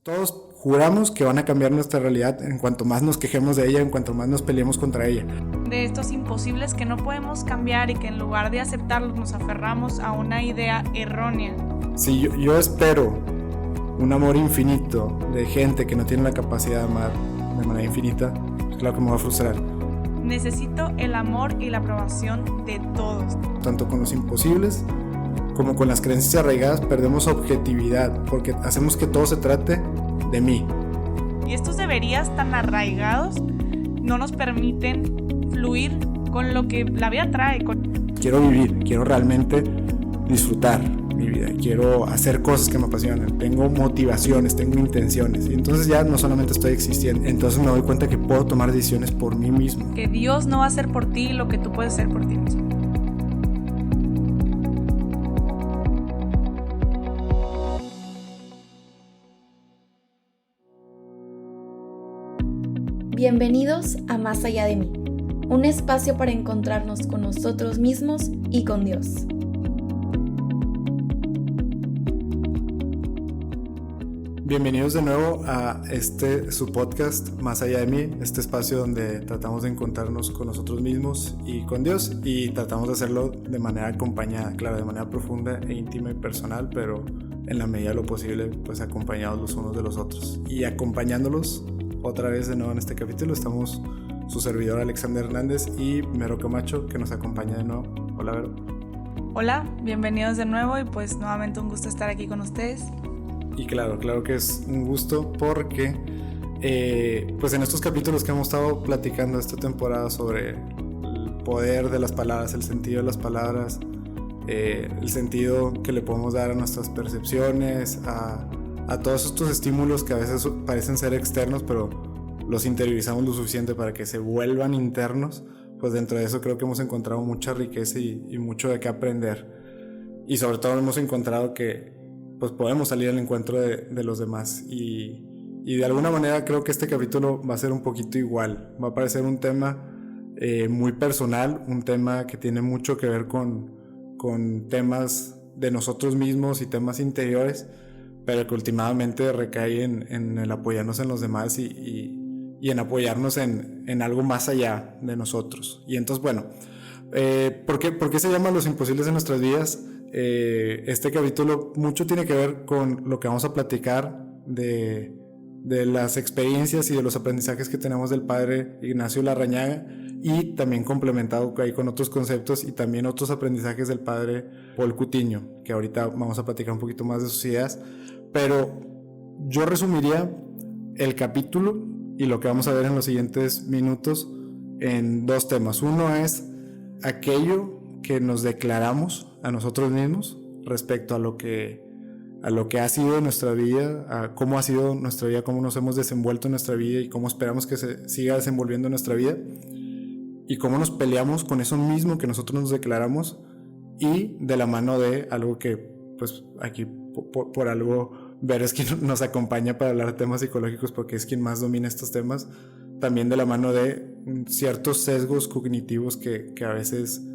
Todos juramos que van a cambiar nuestra realidad en cuanto más nos quejemos de ella, en cuanto más nos peleemos contra ella. De estos imposibles que no podemos cambiar y que en lugar de aceptarlos nos aferramos a una idea errónea. Si yo espero un amor infinito de gente que no tiene la capacidad de amar de manera infinita, pues claro que me va a frustrar. Necesito el amor y la aprobación de todos. Tanto con los imposibles como con las creencias arraigadas perdemos objetividad porque hacemos que todo se trate de mí. Y estos deberías tan arraigados no nos permiten fluir con lo que la vida trae. Quiero vivir, quiero realmente disfrutar mi vida, quiero hacer cosas que me apasionan, tengo motivaciones, tengo intenciones, y entonces ya no solamente estoy existiendo, entonces me doy cuenta que puedo tomar decisiones por mí mismo. Que Dios no va a hacer por ti lo que tú puedes hacer por ti mismo. Bienvenidos a Más Allá de mí, un espacio para encontrarnos con nosotros mismos y con Dios. Bienvenidos de nuevo a su podcast Más Allá de mí, este espacio donde tratamos de encontrarnos con nosotros mismos y con Dios, y tratamos de hacerlo de manera acompañada, claro, de manera profunda e íntima y personal, pero en la medida de lo posible, pues acompañados los unos de los otros. Y acompañándolos otra vez de nuevo en este capítulo estamos su servidor Alexander Hernández y Vero Camacho, que nos acompaña de nuevo. Hola, Vero. Hola, bienvenidos de nuevo y pues nuevamente un gusto estar aquí con ustedes. Y claro que es un gusto porque pues en estos capítulos que hemos estado platicando esta temporada sobre el poder de las palabras, el sentido de las palabras, el sentido que le podemos dar a nuestras percepciones, a todos estos estímulos que a veces parecen ser externos, pero los interiorizamos lo suficiente para que se vuelvan internos, pues dentro de eso creo que hemos encontrado mucha riqueza y mucho de qué aprender. Y sobre todo hemos encontrado que pues podemos salir al encuentro de los demás. Y de alguna manera creo que este capítulo va a ser un poquito igual. Va a parecer un tema muy personal, un tema que tiene mucho que ver con temas de nosotros mismos y temas interiores, pero que últimamente recae en el apoyarnos en los demás y en apoyarnos en algo más allá de nosotros. Y entonces, bueno, ¿por qué se llama Los Imposibles en Nuestras Vidas? Este capítulo mucho tiene que ver con lo que vamos a platicar de las experiencias y de los aprendizajes que tenemos del padre Ignacio Larrañaga, y también complementado ahí con otros conceptos y también otros aprendizajes del padre Paul Cutiño, que ahorita vamos a platicar un poquito más de sus ideas. Pero yo resumiría el capítulo y lo que vamos a ver en los siguientes minutos en dos temas. Uno es aquello que nos declaramos a nosotros mismos respecto a lo que ha sido nuestra vida, a cómo ha sido nuestra vida, cómo nos hemos desenvuelto en nuestra vida y cómo esperamos que se siga desenvolviendo en nuestra vida, y cómo nos peleamos con eso mismo que nosotros nos declaramos, y de la mano de algo que pues aquí por algo Vero es quien nos acompaña para hablar de temas psicológicos, porque es quien más domina estos temas, también de la mano de ciertos sesgos cognitivos que a veces,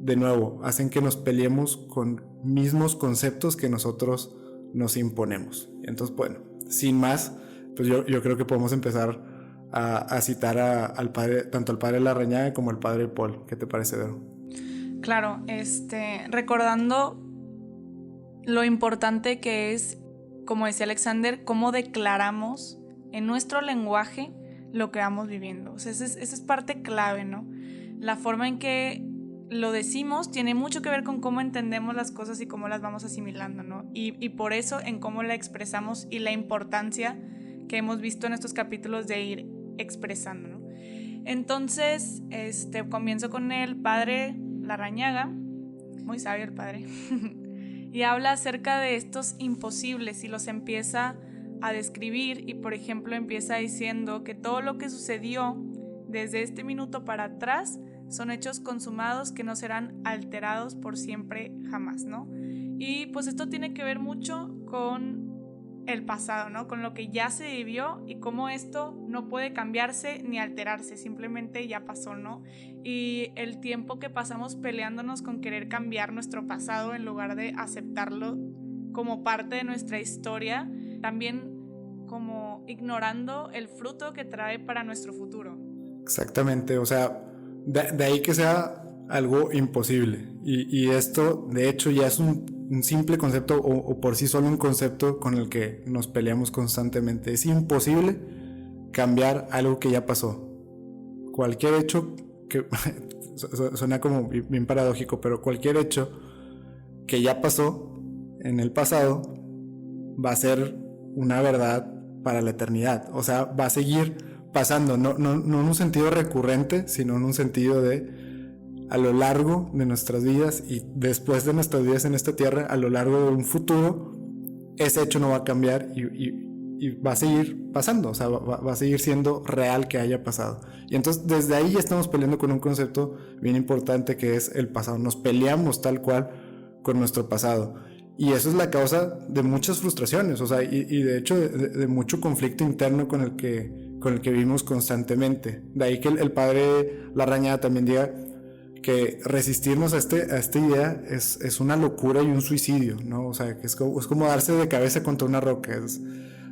de nuevo, hacen que nos peleemos con mismos conceptos que nosotros nos imponemos. Entonces, bueno, sin más, pues yo creo que podemos empezar a citar al padre, tanto al padre Larrañaga como al padre Paul. ¿Qué te parece, Vero? Claro, recordando lo importante que es, como decía Alexander, cómo declaramos en nuestro lenguaje lo que vamos viviendo. O sea, esa es parte clave, ¿no? La forma en que lo decimos tiene mucho que ver con cómo entendemos las cosas y cómo las vamos asimilando, ¿no? Y por eso en cómo la expresamos y la importancia que hemos visto en estos capítulos de ir expresando, ¿no? Entonces, comienzo con el padre Larrañaga, muy sabio el padre, y habla acerca de estos imposibles y los empieza a describir, y por ejemplo empieza diciendo que todo lo que sucedió desde este minuto para atrás son hechos consumados que no serán alterados por siempre jamás, ¿no? Y pues esto tiene que ver mucho con el pasado, ¿no? Con lo que ya se vivió y cómo esto no puede cambiarse ni alterarse, simplemente ya pasó, ¿no? Y el tiempo que pasamos peleándonos con querer cambiar nuestro pasado en lugar de aceptarlo como parte de nuestra historia, también como ignorando el fruto que trae para nuestro futuro. Exactamente, o sea, de ahí que sea algo imposible. Y esto, de hecho, ya es un simple concepto o por sí solo un concepto con el que nos peleamos constantemente. Es imposible cambiar algo que ya pasó. Cualquier hecho que suena como bien paradójico, pero cualquier hecho que ya pasó en el pasado va a ser una verdad para la eternidad. O sea, va a seguir pasando, no en un sentido recurrente, sino en un sentido de a lo largo de nuestras vidas y después de nuestras vidas en esta tierra, a lo largo de un futuro, ese hecho no va a cambiar y va a seguir pasando, o sea, va a seguir siendo real que haya pasado. Y entonces desde ahí ya estamos peleando con un concepto bien importante que es el pasado. Nos peleamos tal cual con nuestro pasado. Y eso es la causa de muchas frustraciones, o sea, y de hecho de mucho conflicto interno con el que vivimos constantemente. De ahí que el padre Larrañaga también diga que resistirnos a esta idea es una locura y un suicidio, ¿no? O sea, que es como darse de cabeza contra una roca.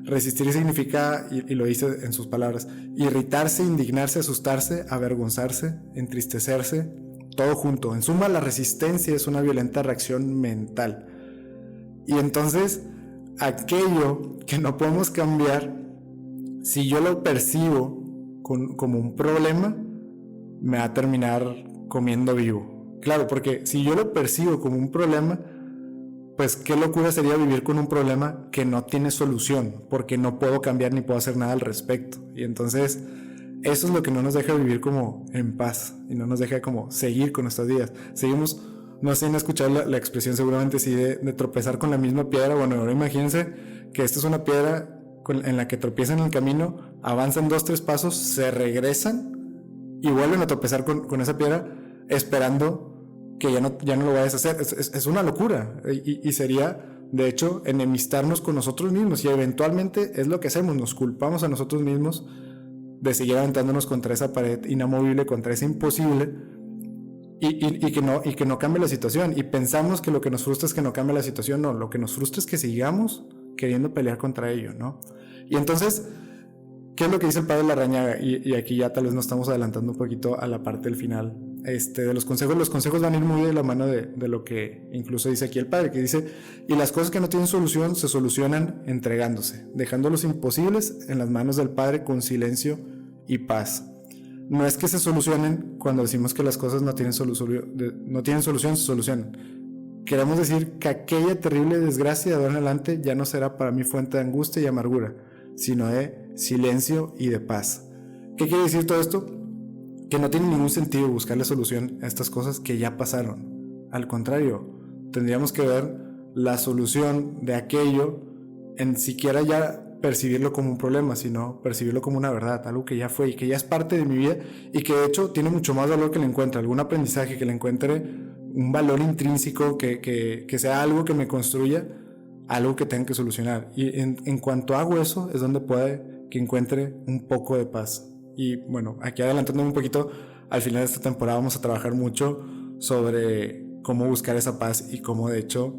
Resistir significa, y lo dice en sus palabras, irritarse, indignarse, asustarse, avergonzarse, entristecerse, todo junto. En suma, la resistencia es una violenta reacción mental. Y entonces, aquello que no podemos cambiar, si yo lo percibo como un problema, me va a terminar comiendo vivo. Claro, porque si yo lo percibo como un problema, pues qué locura sería vivir con un problema que no tiene solución, porque no puedo cambiar ni puedo hacer nada al respecto. Y entonces eso es lo que no nos deja vivir como en paz y no nos deja como seguir con nuestras vidas. Seguimos, no sé, en escuchar la expresión seguramente sí de tropezar con la misma piedra. Bueno, ahora imagínense que esta es una piedra en la que tropiezan en el camino, avanzan 2-3 pasos, se regresan y vuelven a tropezar con esa piedra esperando que ya no lo vayas a hacer. Es una locura y sería de hecho enemistarnos con nosotros mismos y eventualmente es lo que hacemos, nos culpamos a nosotros mismos de seguir aventándonos contra esa pared inamovible, contra ese imposible y que no cambie la situación y pensamos que lo que nos frustra es que no cambie la situación. No, lo que nos frustra es que sigamos queriendo pelear contra ello, ¿no? Y entonces, ¿qué es lo que dice el padre Larrañaga? Y aquí ya tal vez nos estamos adelantando un poquito a la parte del final de los consejos. Los consejos van a ir muy de la mano de lo que incluso dice aquí el padre, que dice: y las cosas que no tienen solución se solucionan entregándose, dejando los imposibles en las manos del Padre con silencio y paz. No es que se solucionen cuando decimos que las cosas no tienen solución, se solucionan. Queremos decir que aquella terrible desgracia de ahora en adelante ya no será para mí fuente de angustia y amargura, sino de silencio y de paz. ¿Qué quiere decir todo esto? Que no tiene ningún sentido buscarle solución a estas cosas que ya pasaron. Al contrario, tendríamos que ver la solución de aquello en siquiera ya percibirlo como un problema, sino percibirlo como una verdad, algo que ya fue y que ya es parte de mi vida y que de hecho tiene mucho más valor que le encuentre, algún aprendizaje que le encuentre, un valor intrínseco que sea algo que me construya, algo que tenga que solucionar. Y en cuanto hago eso es donde puede que encuentre un poco de paz. Y bueno, aquí adelantándome un poquito, al final de esta temporada vamos a trabajar mucho sobre cómo buscar esa paz y cómo de hecho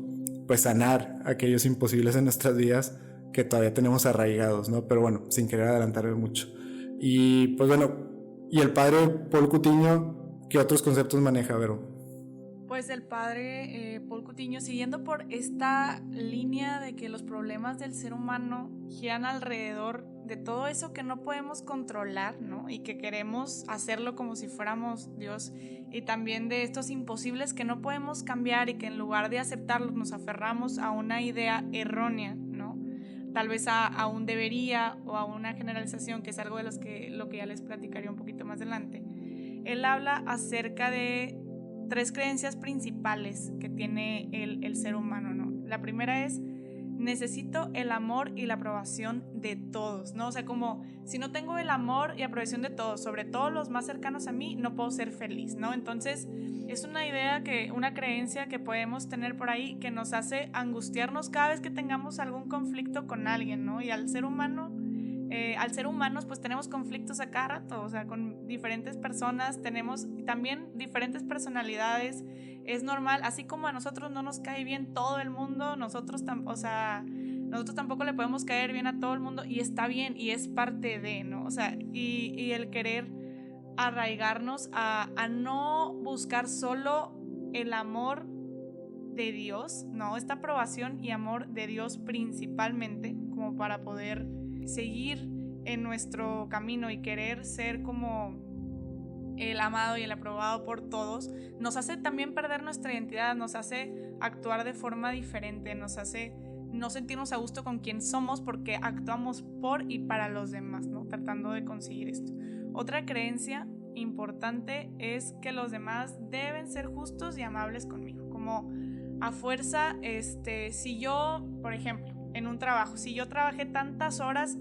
pues sanar aquellos imposibles en nuestras vidas que todavía tenemos arraigados, ¿no? Pero bueno, sin querer adelantarme mucho. Y pues bueno, y el padre Paul Cutiño, ¿qué otros conceptos maneja, Vero? Pues el padre Paul Cutiño, siguiendo por esta línea de que los problemas del ser humano giran alrededor de todo eso que no podemos controlar, ¿no? Y que queremos hacerlo como si fuéramos Dios, y también de estos imposibles que no podemos cambiar y que en lugar de aceptarlos nos aferramos a una idea errónea, ¿no? Tal vez a un debería o a una generalización, que es algo de lo que ya les platicaré un poquito más adelante. Él habla acerca de 3 creencias principales que tiene el ser humano, ¿no? La primera es: necesito el amor y la aprobación de todos, ¿no? O sea, como si no tengo el amor y aprobación de todos, sobre todo los más cercanos a mí, no puedo ser feliz, ¿no? Entonces es una idea, una creencia que podemos tener por ahí que nos hace angustiarnos cada vez que tengamos algún conflicto con alguien, ¿no? Y al ser humanos pues tenemos conflictos a cada rato, o sea, con diferentes personas, tenemos también diferentes personalidades, es normal, así como a nosotros no nos cae bien todo el mundo, nosotros, o sea, nosotros tampoco le podemos caer bien a todo el mundo y está bien y es parte de, ¿no? O sea, y el querer arraigarnos a no buscar solo el amor de Dios, ¿no? Esta aprobación y amor de Dios principalmente, como para poder seguir en nuestro camino y querer ser como el amado y el aprobado por todos, nos hace también perder nuestra identidad, nos hace actuar de forma diferente, nos hace no sentirnos a gusto con quien somos porque actuamos por y para los demás, ¿no? Tratando de conseguir esto. Otra creencia importante es que los demás deben ser justos y amables conmigo, como a fuerza, si yo, por ejemplo, en un trabajo, si yo trabajé tantas horas,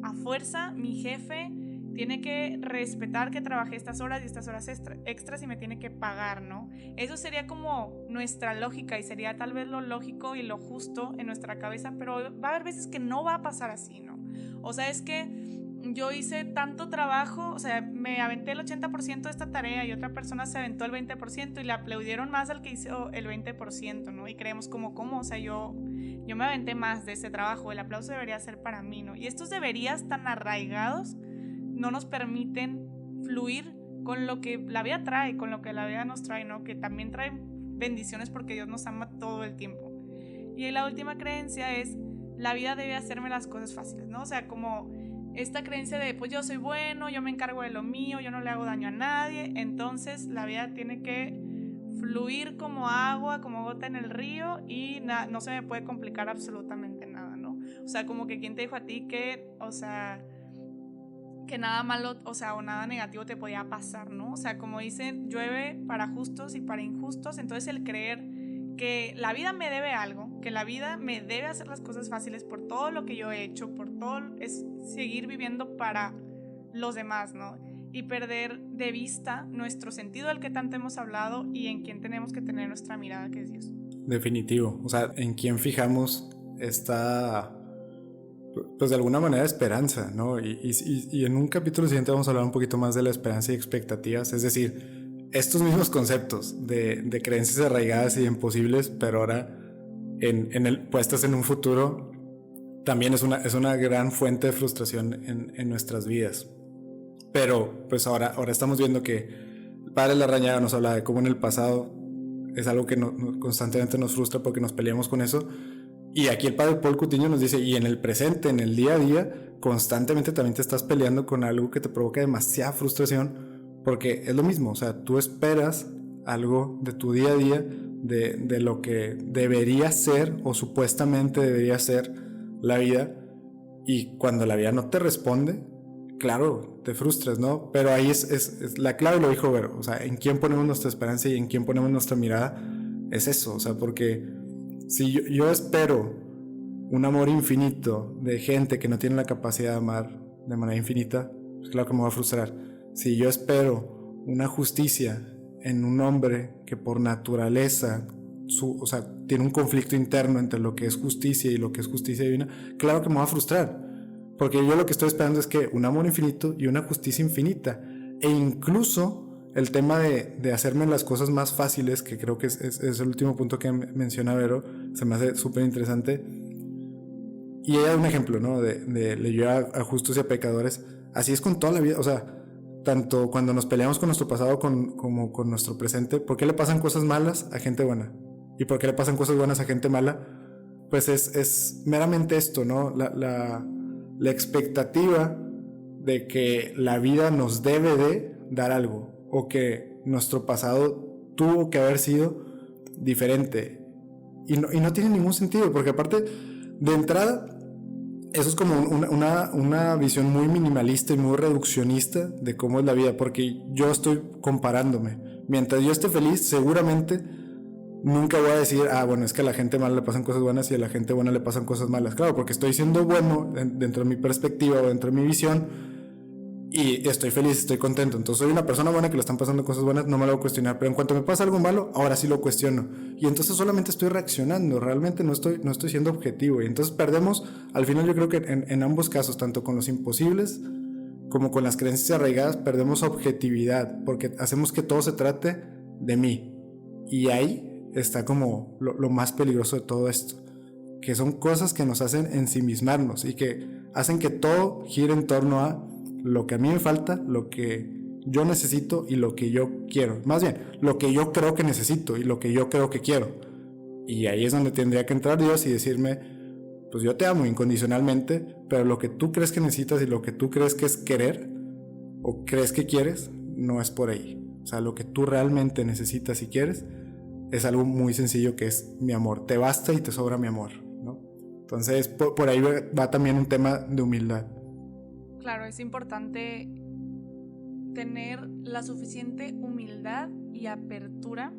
a fuerza mi jefe tiene que respetar que trabajé estas horas y estas horas extras y me tiene que pagar, ¿no? Eso sería como nuestra lógica y sería tal vez lo lógico y lo justo en nuestra cabeza, pero va a haber veces que no va a pasar así, ¿no? O sea, es que yo hice tanto trabajo, o sea, me aventé el 80% de esta tarea y otra persona se aventó el 20% y le aplaudieron más al que hizo el 20%, ¿no? Y creemos como, ¿cómo? O sea, yo me aventé más de ese trabajo, el aplauso debería ser para mí, ¿no? Y estos deberías tan arraigados no nos permiten fluir con lo que la vida trae, con lo que la vida nos trae, ¿no? Que también trae bendiciones porque Dios nos ama todo el tiempo. Y la última creencia es, la vida debe hacerme las cosas fáciles, ¿no? O sea, como esta creencia de, pues yo soy bueno, yo me encargo de lo mío, yo no le hago daño a nadie, entonces la vida tiene que fluir como agua, como gota en el río y no se me puede complicar absolutamente nada, ¿no? O sea, como que quién te dijo a ti que, o sea, que nada malo, o sea, o nada negativo te podía pasar, ¿no? O sea, como dicen, llueve para justos y para injustos, entonces el creer que la vida me debe algo, que la vida me debe hacer las cosas fáciles por todo lo que yo he hecho, por todo, es seguir viviendo para los demás, ¿no? Y perder de vista nuestro sentido del que tanto hemos hablado y en quién tenemos que tener nuestra mirada, que es Dios. Definitivo, o sea, en quién fijamos esta, pues de alguna manera, esperanza, ¿no? Y en un capítulo siguiente vamos a hablar un poquito más de la esperanza y expectativas, es decir, estos mismos conceptos de creencias arraigadas y imposibles, pero ahora puestas en un futuro, también es una gran fuente de frustración en nuestras vidas. Pero pues ahora estamos viendo que el Padre Larrañaga nos habla de cómo en el pasado es algo que constantemente nos frustra porque nos peleamos con eso. Y aquí el Padre Paul Cutiño nos dice, y en el presente, en el día a día, constantemente también te estás peleando con algo que te provoca demasiada frustración, porque es lo mismo, o sea, tú esperas algo de tu día a día, de lo que debería ser o supuestamente debería ser la vida, y cuando la vida no te responde, claro, te frustras, ¿no? Pero ahí es la clave, lo dijo Vero, o sea, en quién ponemos nuestra esperanza y en quién ponemos nuestra mirada, es eso, o sea, porque si yo espero un amor infinito de gente que no tiene la capacidad de amar de manera infinita, pues claro que me va a frustrar. Si yo espero una justicia en un hombre que por naturaleza, o sea, tiene un conflicto interno entre lo que es justicia y lo que es justicia divina, claro que me va a frustrar. Porque yo lo que estoy esperando es que un amor infinito y una justicia infinita. E incluso el tema de hacerme las cosas más fáciles, que creo que es el último punto que menciona Vero, se me hace súper interesante. Y ella da un ejemplo, ¿no? Leyó a justos y a pecadores. Así es con toda la vida, o sea, tanto cuando nos peleamos con nuestro pasado como con nuestro presente. ¿Por qué le pasan cosas malas a gente buena? ¿Y por qué le pasan cosas buenas a gente mala? Pues es meramente esto, ¿no? La expectativa de que la vida nos debe de dar algo, o que nuestro pasado tuvo que haber sido diferente, y no tiene ningún sentido, porque aparte, de entrada, eso es como una visión muy minimalista y muy reduccionista de cómo es la vida, porque yo estoy comparándome. Mientras yo esté feliz, seguramente nunca voy a decir, bueno, es que a la gente mala le pasan cosas buenas y a la gente buena le pasan cosas malas. Claro, porque estoy siendo bueno dentro de mi perspectiva o dentro de mi visión, y estoy feliz, estoy contento. Entonces soy una persona buena que le están pasando cosas buenas, no me lo voy a cuestionar. Pero en cuanto me pasa algo malo, ahora sí lo cuestiono. Y entonces solamente estoy reaccionando, realmente no estoy siendo objetivo. Y entonces perdemos, al final yo creo que en ambos casos, tanto con los imposibles como con las creencias arraigadas, perdemos objetividad, porque hacemos que todo se trate de mí. Y ahí está como lo más peligroso de todo esto, que son cosas que nos hacen ensimismarnos y que hacen que todo gire en torno a lo que a mí me falta, lo que yo necesito y lo que yo quiero. Más bien, lo que yo creo que necesito y lo que yo creo que quiero. Y ahí es donde tendría que entrar Dios y decirme, pues yo te amo incondicionalmente, pero lo que tú crees que necesitas y lo que tú crees que es querer o crees que quieres, no es por ahí. O sea, lo que tú realmente necesitas y quieres es algo muy sencillo, que es mi amor. Te basta y te sobra mi amor, ¿no? Entonces, por ahí va también un tema de humildad. Claro, es importante tener la suficiente humildad y apertura,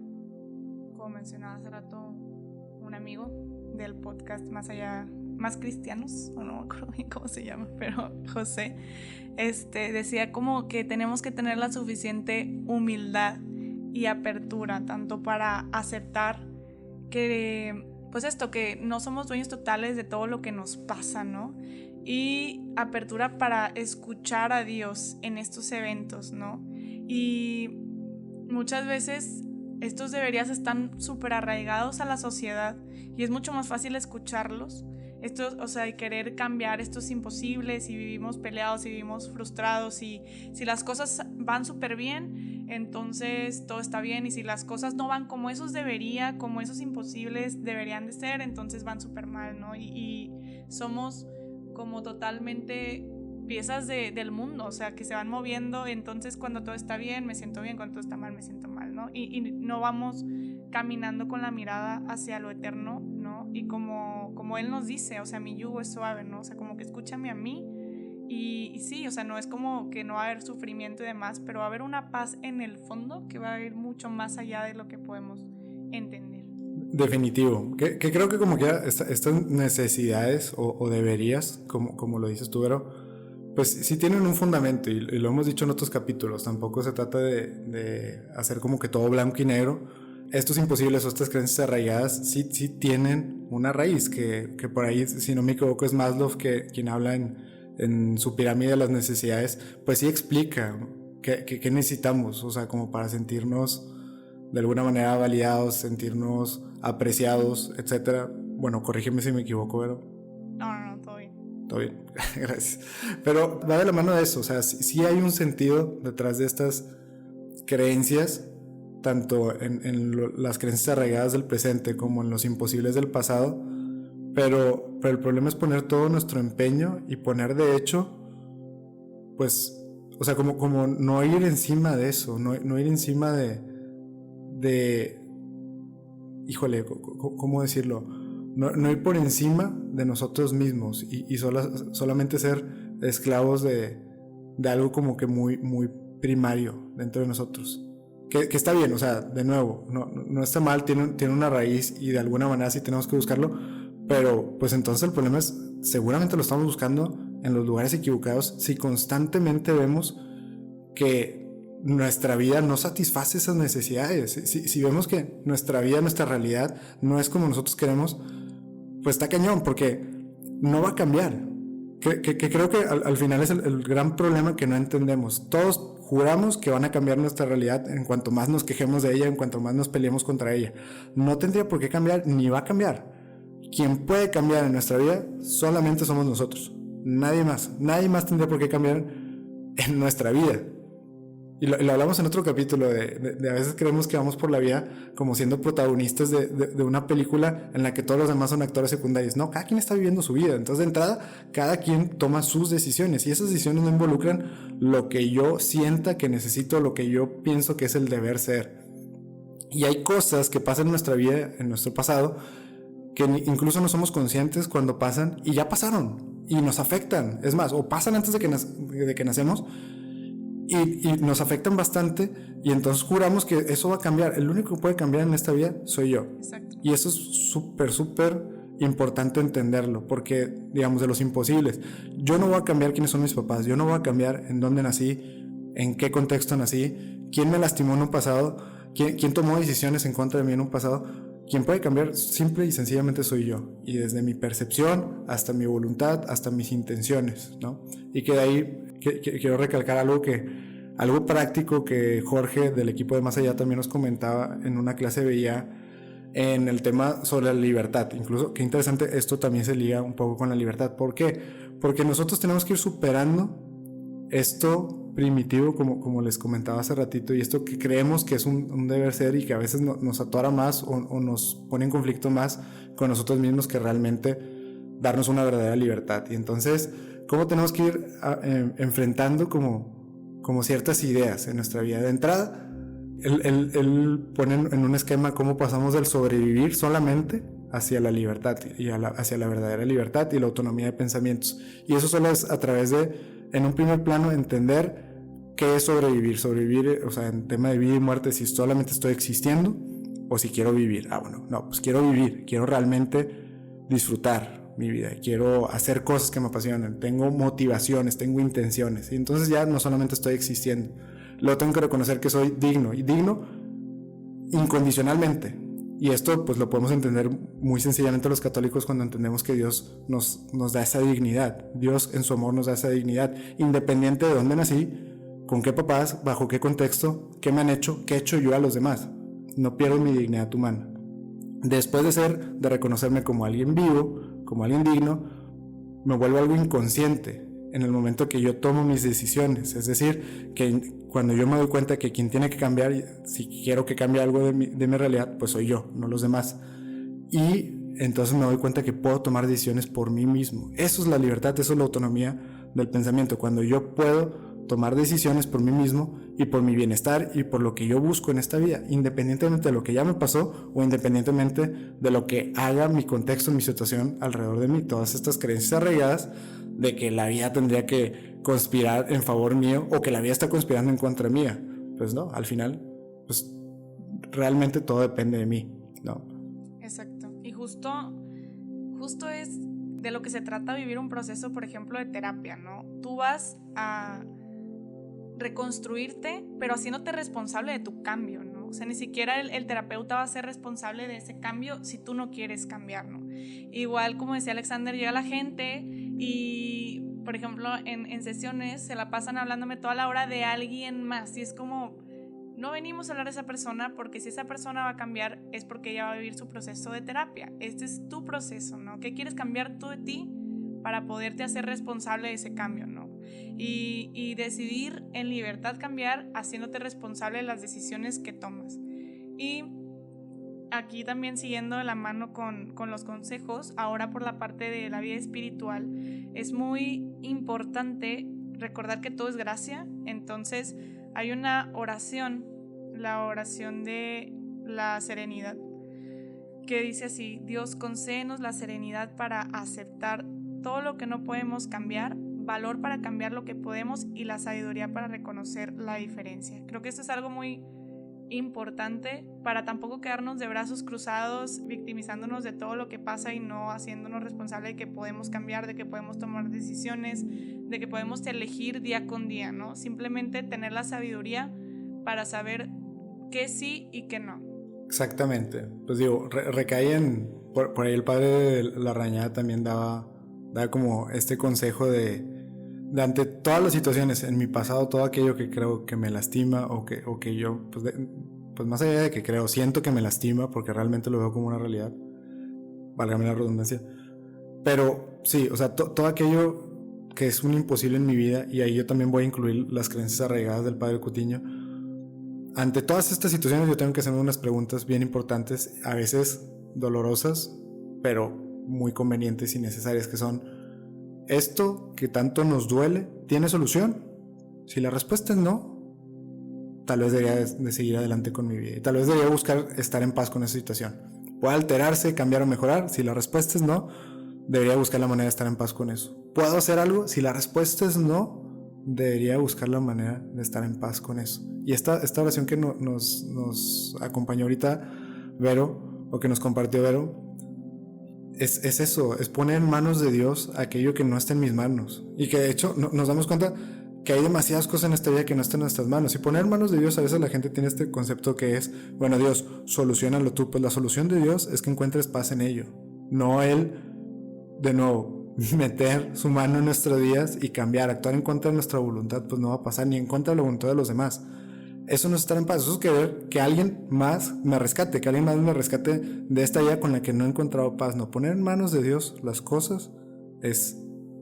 como mencionaba hace rato un amigo del podcast Más Cristianos, o no me acuerdo bien cómo se llama, pero José, decía como que tenemos que tener la suficiente humildad y apertura, tanto para aceptar que, pues que no somos dueños totales de todo lo que nos pasa, ¿no? Y apertura para escuchar a Dios en estos eventos, ¿no? Y muchas veces estos deberías están súper arraigados a la sociedad y es mucho más fácil escucharlos. Y querer cambiar esto es imposible si vivimos peleados, si vivimos frustrados, si las cosas van súper bien, entonces todo está bien, y si las cosas no van como esos como esos imposibles deberían de ser, entonces van súper mal, ¿no? Y somos como totalmente piezas del mundo, o sea, que se van moviendo, entonces cuando todo está bien me siento bien, cuando todo está mal me siento mal, ¿no? Y no vamos caminando con la mirada hacia lo eterno, ¿no? Y como Él nos dice, o sea, mi yugo es suave, ¿no? O sea, como que escúchame a mí y sí, o sea, no es como que no va a haber sufrimiento y demás, pero va a haber una paz en el fondo que va a ir mucho más allá de lo que podemos entender. Definitivo, que creo que como que estas necesidades o deberías, como lo dices tú, pero pues sí tienen un fundamento y lo hemos dicho en otros capítulos. Tampoco se trata de hacer como que todo blanco y negro. Estos imposibles o estas creencias arraigadas sí tienen una raíz, que por ahí, si no me equivoco, es Maslow quien habla en su pirámide de las necesidades, pues sí explica qué necesitamos, o sea, como para sentirnos de alguna manera validados, sentirnos apreciados, etcétera. Bueno, corrígeme si me equivoco, pero... No, todo bien. Todo bien, gracias. Pero va de la mano de eso, o sea, sí hay un sentido detrás de estas creencias, tanto en las creencias arraigadas del presente como en los imposibles del pasado, pero el problema es poner todo nuestro empeño y poner de hecho, pues, o sea, como no ir encima de eso, no ir encima de híjole, ¿cómo decirlo? No ir por encima de nosotros mismos y solamente ser esclavos de algo como que muy, muy primario dentro de nosotros. Que está bien, o sea, de nuevo, no está mal, tiene una raíz y de alguna manera sí tenemos que buscarlo, pero pues entonces el problema es, seguramente lo estamos buscando en los lugares equivocados si constantemente vemos que nuestra vida no satisface esas necesidades. Si vemos que nuestra vida, nuestra realidad no es como nosotros queremos, pues está cañón, porque no va a cambiar. Que creo que al final es el gran problema que no entendemos. Todos juramos que van a cambiar nuestra realidad en cuanto más nos quejemos de ella, en cuanto más nos peleemos contra ella. No tendría por qué cambiar, ni va a cambiar. Quien puede cambiar en nuestra vida solamente somos nosotros. Nadie más tendría por qué cambiar en nuestra vida. Y lo hablamos en otro capítulo de a veces creemos que vamos por la vida como siendo protagonistas de una película en la que todos los demás son actores secundarios. No, cada quien está viviendo su vida. Entonces, de entrada, cada quien toma sus decisiones y esas decisiones no involucran lo que yo sienta que necesito, lo que yo pienso que es el deber ser. Y hay cosas que pasan en nuestra vida, en nuestro pasado, que incluso no somos conscientes cuando pasan y ya pasaron y nos afectan. Es más, o pasan antes de que nacemos y nos afectan bastante y entonces juramos que eso va a cambiar. El único que puede cambiar en esta vida soy yo. Exacto. Y eso es súper importante entenderlo, porque digamos, de los imposibles, yo no voy a cambiar quiénes son mis papás, yo no voy a cambiar en dónde nací, en qué contexto nací, quién me lastimó en un pasado, quién tomó decisiones en contra de mí en un pasado. Quien puede cambiar simple y sencillamente soy yo, y desde mi percepción hasta mi voluntad, hasta mis intenciones, ¿no? Y que de ahí quiero recalcar algo práctico que Jorge del equipo de Más Allá también nos comentaba en una clase. Veía en el tema sobre la libertad. Incluso, qué interesante, esto también se liga un poco con la libertad. ¿Por qué? Porque nosotros tenemos que ir superando esto primitivo, como les comentaba hace ratito, y esto que creemos que es un deber ser y que a veces nos atora más o nos pone en conflicto más con nosotros mismos que realmente darnos una verdadera libertad. Y entonces, ¿cómo tenemos que ir enfrentando como ciertas ideas en nuestra vida? De entrada, él pone en un esquema cómo pasamos del sobrevivir solamente hacia la libertad y hacia la verdadera libertad y la autonomía de pensamientos. Y eso solo es a través de, en un primer plano, entender qué es sobrevivir. Sobrevivir, o sea, en tema de vida y muerte, si solamente estoy existiendo o si quiero vivir. Bueno, no, pues quiero vivir, quiero realmente disfrutar mi vida, quiero hacer cosas que me apasionan, tengo motivaciones, tengo intenciones, y entonces ya no solamente estoy existiendo. Luego tengo que reconocer que soy digno, y digno incondicionalmente. Y esto pues lo podemos entender muy sencillamente los católicos cuando entendemos que Dios nos da esa dignidad. Dios en su amor nos da esa dignidad, independiente de dónde nací, con qué papás, bajo qué contexto, qué me han hecho, qué he hecho yo a los demás. No pierdo mi dignidad humana. Después de reconocerme como alguien vivo, como alguien digno, me vuelvo algo inconsciente en el momento que yo tomo mis decisiones. Es decir, que cuando yo me doy cuenta que quien tiene que cambiar, si quiero que cambie algo de mi realidad, pues soy yo, no los demás. Y entonces me doy cuenta que puedo tomar decisiones por mí mismo. Eso es la libertad, eso es la autonomía del pensamiento. Cuando yo puedo tomar decisiones por mí mismo y por mi bienestar y por lo que yo busco en esta vida, independientemente de lo que ya me pasó o independientemente de lo que haga mi contexto, mi situación alrededor de mí. Todas estas creencias arraigadas de que la vida tendría que conspirar en favor mío o que la vida está conspirando en contra mía. Pues no, al final, pues realmente todo depende de mí, ¿no? Exacto. Y justo es de lo que se trata vivir un proceso, por ejemplo, de terapia, ¿no? Tú vas a reconstruirte, pero haciéndote responsable de tu cambio, ¿no? O sea, ni siquiera el terapeuta va a ser responsable de ese cambio si tú no quieres cambiar, ¿no? Igual, como decía Alexander, llega la gente y, por ejemplo, en sesiones se la pasan hablándome toda la hora de alguien más y es como, no venimos a hablar de esa persona porque si esa persona va a cambiar es porque ella va a vivir su proceso de terapia. Este es tu proceso, ¿no? ¿Qué quieres cambiar tú de ti para poderte hacer responsable de ese cambio, ¿no? Y decidir en libertad cambiar haciéndote responsable de las decisiones que tomas. Y aquí también siguiendo de la mano con los consejos, ahora por la parte de la vida espiritual, es muy importante recordar que todo es gracia. Entonces hay una oración, la oración de la serenidad, que dice así: Dios, concédenos la serenidad para aceptar todo lo que no podemos cambiar, valor para cambiar lo que podemos y la sabiduría para reconocer la diferencia. Creo que esto es algo muy importante para tampoco quedarnos de brazos cruzados victimizándonos de todo lo que pasa y no haciéndonos responsables de que podemos cambiar, de que podemos tomar decisiones, de que podemos elegir día con día, ¿no? Simplemente tener la sabiduría para saber qué sí y qué no. Exactamente. Pues digo, recae en... Por ahí el padre de Larrañaga también daba como este consejo de ante todas las situaciones en mi pasado, todo aquello que creo que me lastima o que yo, pues más allá de que creo, siento que me lastima porque realmente lo veo como una realidad, válgame la redundancia, pero sí, o sea, todo aquello que es un imposible en mi vida, y ahí yo también voy a incluir las creencias arraigadas del padre Cutiño. Ante todas estas situaciones yo tengo que hacerme unas preguntas bien importantes, a veces dolorosas, pero muy convenientes y necesarias, que son: ¿esto que tanto nos duele tiene solución? Si la respuesta es no, tal vez debería de seguir adelante con mi vida y tal vez debería buscar estar en paz con esa situación. ¿Puede alterarse, cambiar o mejorar? Si la respuesta es no, debería buscar la manera de estar en paz con eso. ¿Puedo hacer algo? Si la respuesta es no, debería buscar la manera de estar en paz con eso. Y esta oración que nos acompañó ahorita Vero, o que nos compartió Vero, es eso, es poner en manos de Dios aquello que no está en mis manos. Y que de hecho nos damos cuenta que hay demasiadas cosas en esta vida que no están en nuestras manos. Y poner en manos de Dios, a veces la gente tiene este concepto que es: bueno, Dios, solucionalo tú. Pues la solución de Dios es que encuentres paz en ello. No Él, de nuevo, meter su mano en nuestros días y cambiar, actuar en contra de nuestra voluntad, pues no va a pasar, ni en contra de la voluntad de los demás. eso no es estar en paz, eso es querer que alguien más me rescate, de esta vida con la que no he encontrado paz. No, poner en manos de Dios las cosas es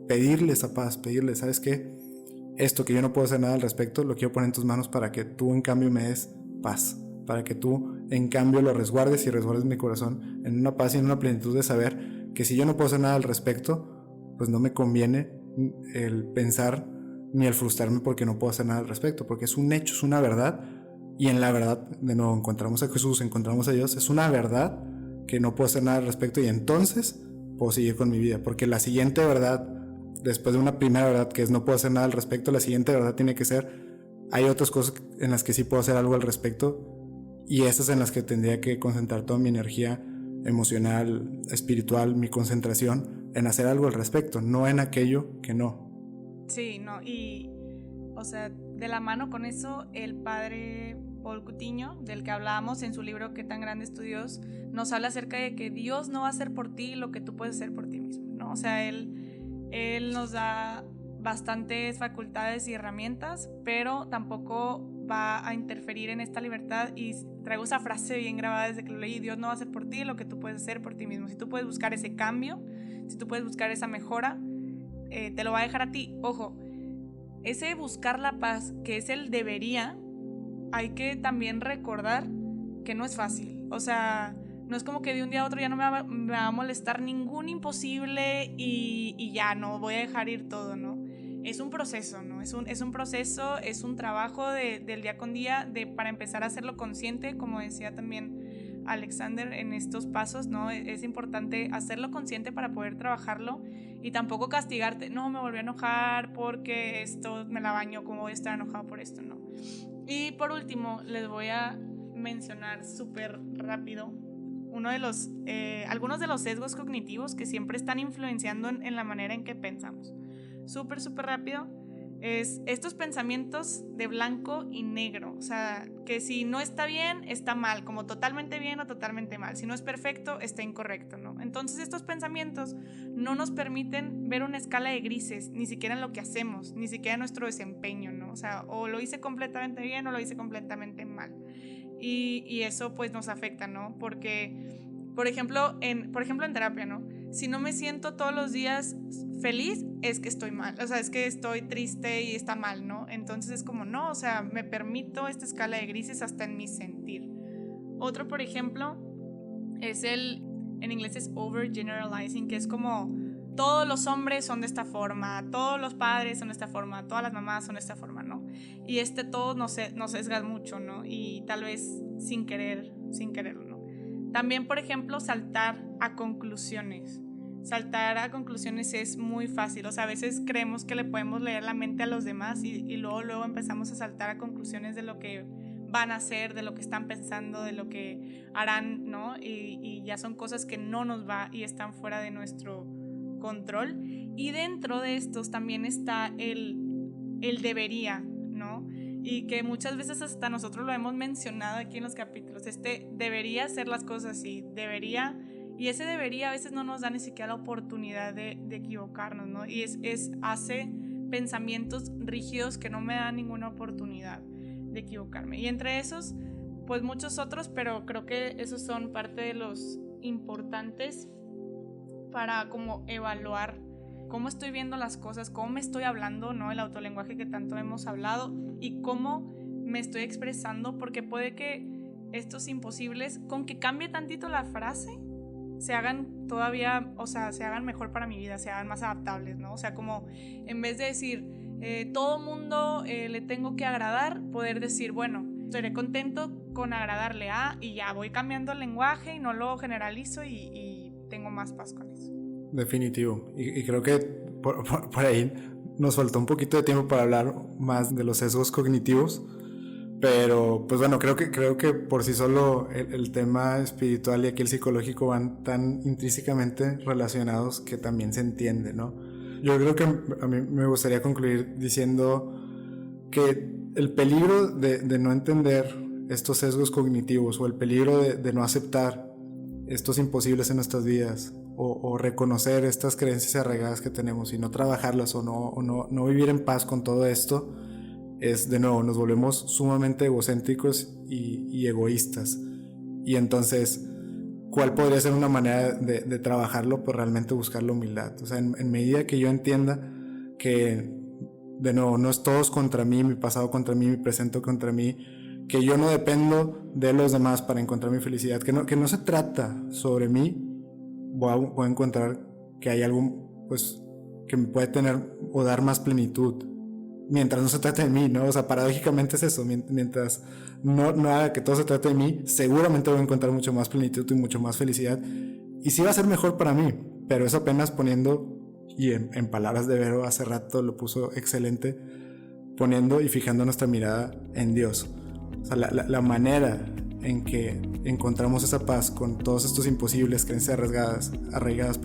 pedirle esa paz, pedirle, ¿sabes qué? Esto que yo no puedo hacer nada al respecto, lo quiero poner en tus manos para que tú en cambio me des paz, para que tú en cambio lo resguardes y resguardes mi corazón en una paz y en una plenitud de saber que si yo no puedo hacer nada al respecto, pues no me conviene el pensar ni el frustrarme porque no puedo hacer nada al respecto, porque es un hecho, es una verdad, y en la verdad, de nuevo, encontramos a Jesús, encontramos a Dios, es una verdad que no puedo hacer nada al respecto y entonces puedo seguir con mi vida, porque la siguiente verdad, después de una primera verdad que es no puedo hacer nada al respecto, la siguiente verdad tiene que ser hay otras cosas en las que sí puedo hacer algo al respecto y esas en las que tendría que concentrar toda mi energía emocional, espiritual, mi concentración en hacer algo al respecto, no en aquello que no. Sí, no, y o sea, de la mano con eso, el padre Paul Cutiño, del que hablábamos en su libro ¿Qué tan grande es tu Dios?, nos habla acerca de que Dios no va a hacer por ti lo que tú puedes hacer por ti mismo, ¿no? O sea, él nos da bastantes facultades y herramientas, pero tampoco va a interferir en esta libertad. Y traigo esa frase bien grabada desde que lo leí: Dios no va a hacer por ti lo que tú puedes hacer por ti mismo. Si tú puedes buscar ese cambio, si tú puedes buscar esa mejora, te lo va a dejar a ti. Ojo, ese buscar la paz, que es el debería, hay que también recordar que no es fácil. O sea, no es como que de un día a otro ya no me va a molestar ningún imposible y ya no voy a dejar ir todo, ¿no? Es un proceso, ¿no? Es un proceso, es un trabajo del día con día para empezar a hacerlo consciente, como decía también Alexander en estos pasos, ¿no? Es importante hacerlo consciente para poder trabajarlo y tampoco castigarte. No, me volví a enojar porque esto me la bañó, ¿cómo voy a estar enojado por esto? No. Y por último, les voy a mencionar súper rápido algunos de los sesgos cognitivos que siempre están influenciando en la manera en que pensamos. Súper rápido, es estos pensamientos de blanco y negro. O sea, que si no está bien, está mal, como totalmente bien o totalmente mal. Si no es perfecto, está incorrecto, ¿no? Entonces estos pensamientos no nos permiten ver una escala de grises, ni siquiera en lo que hacemos, ni siquiera en nuestro desempeño, ¿no? O sea, o lo hice completamente bien o lo hice completamente mal. Y eso pues nos afecta, ¿no? Porque, por ejemplo, en terapia, ¿no? Si no me siento todos los días feliz, es que estoy mal, o sea, es que estoy triste y está mal, ¿no? Entonces es como, no, o sea, me permito esta escala de grises hasta en mi sentir. Otro, por ejemplo, es en inglés es overgeneralizing, que es como, todos los hombres son de esta forma, todos los padres son de esta forma, todas las mamás son de esta forma, ¿no? Y todo nos sesga mucho, ¿no? Y tal vez sin quererlo, ¿no? También, por ejemplo, saltar a conclusiones. Saltar a conclusiones es muy fácil. O sea, a veces creemos que le podemos leer la mente a los demás y luego empezamos a saltar a conclusiones de lo que van a hacer, de lo que están pensando, de lo que harán, ¿no? Y ya son cosas que no nos va y están fuera de nuestro control. Y dentro de estos también está el debería, ¿no? Y que muchas veces hasta nosotros lo hemos mencionado aquí en los capítulos. Debería hacer las cosas así, debería, y ese debería a veces no nos da ni siquiera la oportunidad de equivocarnos, ¿no? Y hace pensamientos rígidos que no me dan ninguna oportunidad de equivocarme. Y entre esos, pues muchos otros, pero creo que esos son parte de los importantes para como evaluar cómo estoy viendo las cosas, cómo me estoy hablando, ¿no? El autolenguaje que tanto hemos hablado y cómo me estoy expresando, porque puede que estos imposibles, con que cambie tantito la frase, se hagan todavía, o sea, se hagan mejor para mi vida, se hagan más adaptables, ¿no? O sea, como en vez de decir, todo mundo le tengo que agradar, poder decir, bueno, estaré contento con agradarle a, y ya voy cambiando el lenguaje y no lo generalizo y tengo más paz con eso. Definitivo. Y creo que por ahí nos faltó un poquito de tiempo para hablar más de los sesgos cognitivos, pero pues bueno, creo que por sí solo el tema espiritual y aquí el psicológico van tan intrínsecamente relacionados que también se entiende, ¿no? Yo creo que a mí me gustaría concluir diciendo que el peligro de no entender estos sesgos cognitivos o el peligro de no aceptar estos imposibles en nuestras vidas o reconocer estas creencias arraigadas que tenemos y no trabajarlas o no vivir en paz con todo esto es, de nuevo, nos volvemos sumamente egocéntricos y egoístas. Y entonces, ¿cuál podría ser una manera de trabajarlo? Pues realmente buscar la humildad. O sea, en medida que yo entienda que, de nuevo, no es todos contra mí, mi pasado contra mí, mi presente contra mí, que yo no dependo de los demás para encontrar mi felicidad, que no se trata sobre mí, voy a encontrar que hay algo, pues, que me puede tener o dar más plenitud, mientras no se trate de mí, ¿no? O sea, paradójicamente es eso, mientras no haga que todo se trate de mí, seguramente voy a encontrar mucho más plenitud y mucho más felicidad, y sí va a ser mejor para mí, pero es apenas poniendo, y en palabras de Vero hace rato lo puso excelente, poniendo y fijando nuestra mirada en Dios. O sea, la manera en que encontramos esa paz con todos estos imposibles, creencias arraigadas,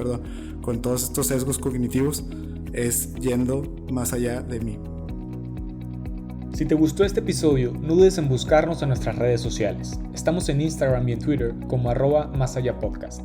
con todos estos sesgos cognitivos, es yendo más allá de mí. Si te gustó este episodio, no dudes en buscarnos en nuestras redes sociales. Estamos en Instagram y en Twitter como @másallapodcast.